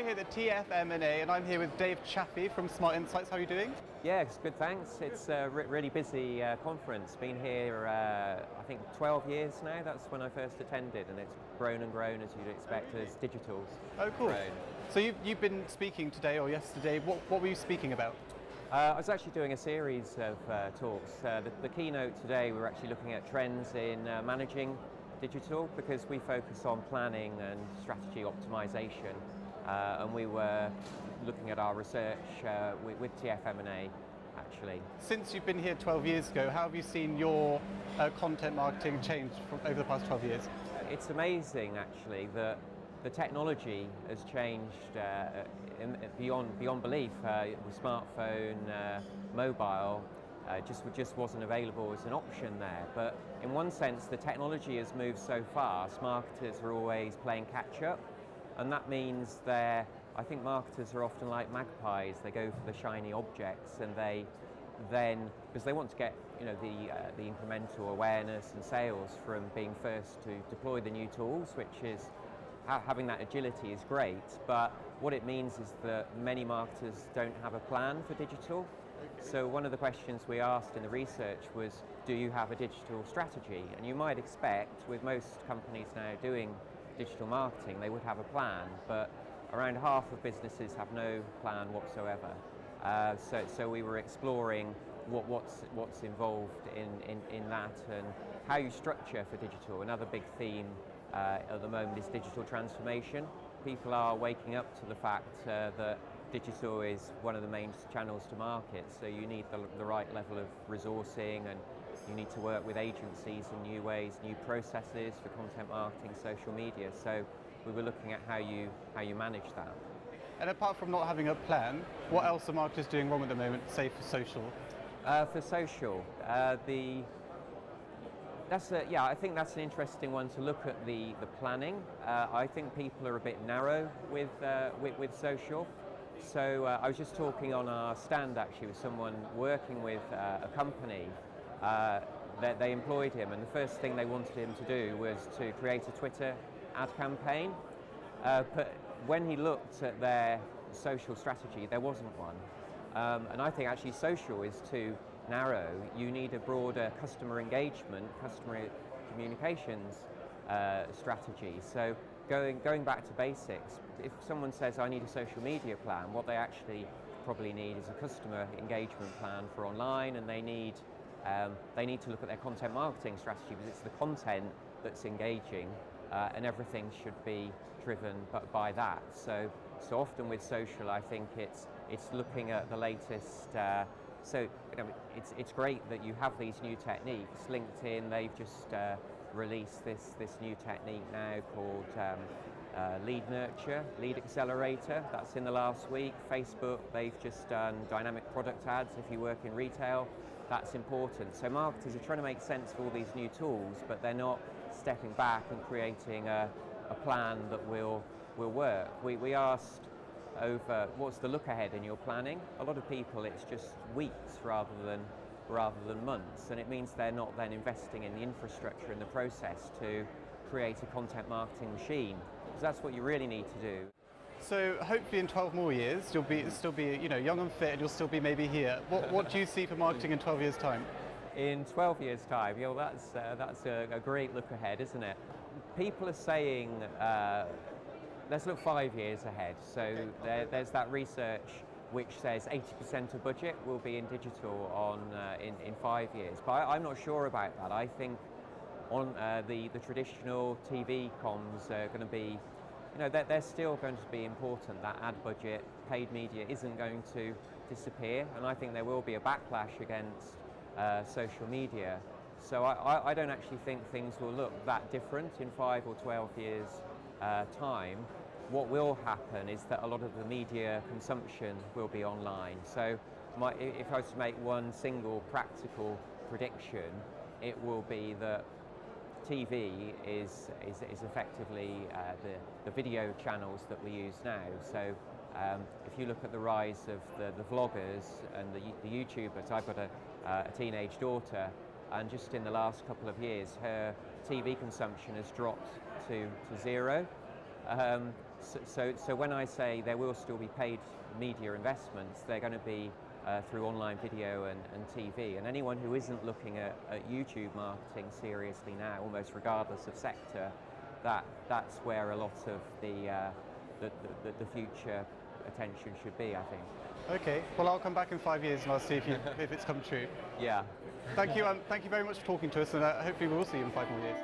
We're here at the TFM&A and I'm here with Dave Chaffey from Smart Insights. How are you doing? Yeah, it's good, thanks. It's a really busy conference. Been here, I think, 12 years now. That's when I first attended, and it's grown and grown, as you'd expect, as digital's Oh, cool. grown. So you've been speaking today or yesterday. What were you speaking about? I was actually doing a series of talks. The keynote today, we were actually looking at trends in managing digital, because we focus on planning and strategy optimization. And we were looking at our research with TFM&A, actually. Since you've been here 12 years ago, how have you seen your content marketing change over the past 12 years? It's amazing, actually, that the technology has changed beyond belief. With smartphone, mobile, just wasn't available as an option there. But in one sense, the technology has moved so fast, marketers are always playing catch up. And that means I think marketers are often like magpies. They go for the shiny objects, and because they want to get the incremental awareness and sales from being first to deploy the new tools, which is having that agility is great. But what it means is that many marketers don't have a plan for digital. So one of the questions we asked in the research was, do you have a digital strategy? And you might expect, with most companies now doing digital marketing, they would have a plan, but around half of businesses have no plan whatsoever. So we were exploring what's involved in that, and how you structure for digital. Another big theme at the moment is digital transformation. People are waking up to the fact that digital is one of the main channels to market, so you need the right level of resourcing, and you need to work with agencies in new ways, new processes for content marketing, social media. So we were looking at how you manage that. And apart from not having a plan, what else are marketers doing wrong at the moment, say for social? For social, I think that's an interesting one to look at, the planning. I think people are a bit narrow with social. So I was just talking on our stand actually with someone working with a company. They employed him, and the first thing they wanted him to do was to create a Twitter ad campaign. But when he looked at their social strategy, there wasn't one. And I think actually social is too narrow. You need a broader customer engagement, customer communications strategy. So going back to basics, if someone says, I need a social media plan, what they actually probably need is a customer engagement plan for online, and they need to look at their content marketing strategy, because it's the content that's engaging, and everything should be driven by that. So often with social, I think it's looking at the latest. It's great that you have these new techniques. LinkedIn, they've just released this new technique now called lead nurture, lead accelerator. That's in the last week. Facebook, they've just done dynamic product ads. If you work in retail, that's important. So marketers are trying to make sense of all these new tools, but they're not stepping back and creating a plan that will work. We asked over what's the look ahead in your planning. A lot of people, it's just weeks rather than months, and it means they're not then investing in the infrastructure and the process to create a content marketing machine, because that's what you really need to do. So hopefully in 12 more years you'll still be young and fit, and you'll still be maybe here. What do you see for marketing in 12 years' time? In 12 years' time, that's a great look ahead, isn't it? People are saying, let's look 5 years ahead. So there's that research which says 80% of budget will be in digital in 5 years. But I'm not sure about that. I think on the traditional TV comms are going to be, they're still going to be important. That ad budget, paid media isn't going to disappear, and I think there will be a backlash against social media. So I don't actually think things will look that different in 5 or 12 years' time. What will happen is that a lot of the media consumption will be online. So if I was to make one single practical prediction, it will be that TV is effectively the video channels that we use now. So if you look at the rise of the vloggers and the YouTubers, I've got a teenage daughter, and just in the last couple of years her TV consumption has dropped to zero. So when I say there will still be paid media investments, they're going to be through online video and TV. And anyone who isn't looking at YouTube marketing seriously now, almost regardless of sector, that's where a lot of the future attention should be, I think. Okay, well I'll come back in 5 years and I'll see if it's come true. Yeah. Thank you very much for talking to us, and hopefully we will see you in 5 more years.